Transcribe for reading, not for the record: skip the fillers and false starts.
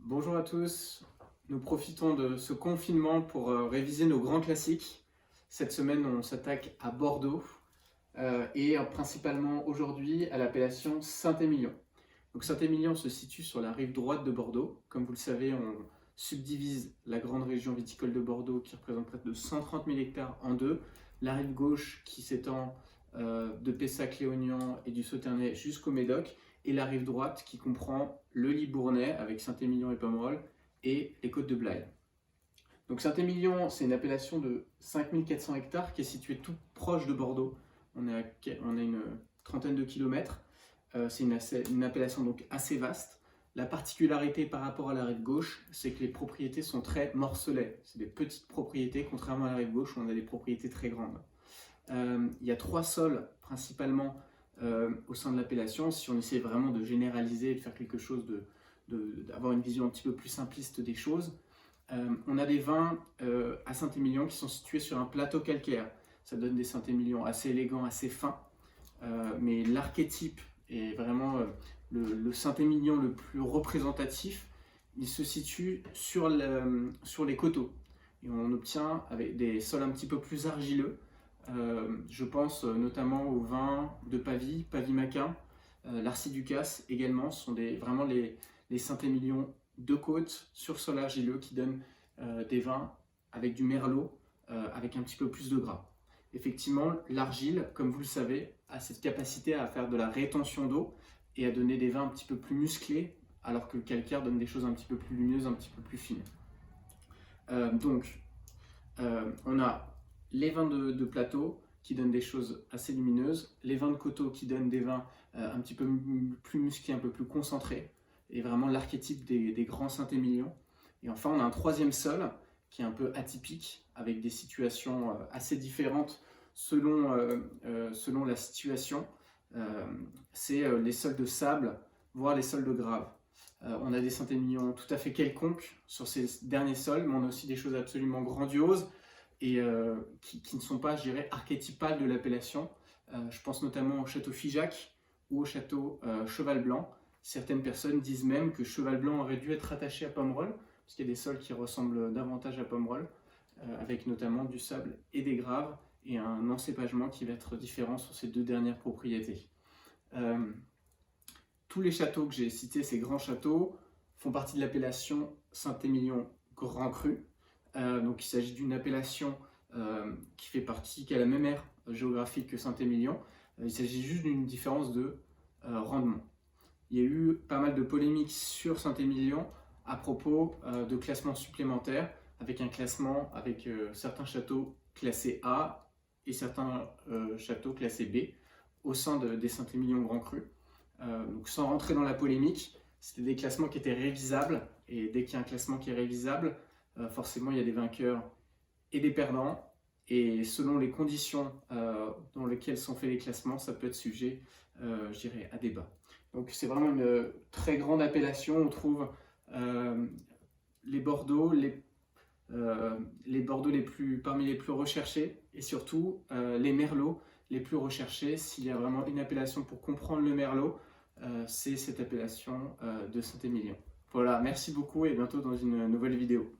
Bonjour à tous, nous profitons de ce confinement pour réviser nos grands classiques. Cette semaine, on s'attaque à Bordeaux et principalement aujourd'hui à l'appellation Saint-Émilion. Donc Saint-Émilion se situe sur la rive droite de Bordeaux. Comme vous le savez, on subdivise la grande région viticole de Bordeaux qui représente près de 130 000 hectares en deux. La rive gauche qui s'étend de Pessac-Léognan et du Sauternais jusqu'au Médoc, et la rive droite qui comprend le Libournais avec Saint-Émilion et Pomerol et les Côtes de Blaye. Donc Saint-Émilion, c'est une appellation de 5400 hectares qui est située tout proche de Bordeaux. On a une trentaine de kilomètres. C'est une appellation donc assez vaste. La particularité par rapport à la rive gauche, c'est que les propriétés sont très morcelées. C'est des petites propriétés, contrairement à la rive gauche où on a des propriétés très grandes. Il y a trois sols principalement au sein de l'appellation. Si on essaie vraiment de généraliser et de faire quelque chose, d'avoir une vision un petit peu plus simpliste des choses, on a des vins à Saint-Émilion qui sont situés sur un plateau calcaire. Ça donne des Saint-Émilion assez élégants, assez fins, mais l'archétype est vraiment le Saint-Émilion le plus représentatif. Il se situe sur les coteaux et on obtient avec des sols un petit peu plus argileux. Je pense notamment aux vins de Pavie, Pavie-Maquin, l'Arcy-Ducasse également, ce sont vraiment les Saint-Émilion de côte sur sol argileux qui donnent des vins avec du merlot, avec un petit peu plus de gras. Effectivement, l'argile, comme vous le savez, a cette capacité à faire de la rétention d'eau et à donner des vins un petit peu plus musclés, alors que le calcaire donne des choses un petit peu plus lumineuses, un petit peu plus fines. On a les vins de plateau qui donnent des choses assez lumineuses, les vins de coteaux qui donnent des vins un petit peu plus musclés, un peu plus concentrés, et vraiment l'archétype des grands Saint-Émilion. Et enfin, on a un troisième sol qui est un peu atypique, avec des situations assez différentes selon la situation. C'est les sols de sable, voire les sols de grave. On a des Saint-Émilion tout à fait quelconques sur ces derniers sols, mais on a aussi des choses absolument grandioses et qui ne sont pas, je dirais, archétypales de l'appellation. Je pense notamment au château Figeac ou au château Cheval Blanc. Certaines personnes disent même que Cheval Blanc aurait dû être attaché à Pomerol, parce qu'il y a des sols qui ressemblent davantage à Pomerol, avec notamment du sable et des graves, et un encépagement qui va être différent sur ces deux dernières propriétés. Tous les châteaux que j'ai cités, ces grands châteaux, font partie de l'appellation Saint-Émilion Grand Cru. Donc il s'agit d'une appellation qui a la même aire géographique que Saint-Émilion. Il s'agit juste d'une différence de rendement. Il y a eu pas mal de polémiques sur Saint-Émilion à propos de classements supplémentaires, avec un classement avec certains châteaux classés A et certains châteaux classés B au sein des Saint-Émilion Grand Cru. Donc sans rentrer dans la polémique, c'était des classements qui étaient révisables, et dès qu'il y a un classement qui est révisable, forcément il y a des vainqueurs et des perdants, et selon les conditions dans lesquelles sont faits les classements, ça peut être sujet, je dirais, à débat. Donc c'est vraiment une très grande appellation. On trouve les Bordeaux, parmi les plus recherchés, et surtout les Merlots les plus recherchés. S'il y a vraiment une appellation pour comprendre le Merlot, c'est cette appellation de Saint-Émilion. Voilà, merci beaucoup et à bientôt dans une nouvelle vidéo.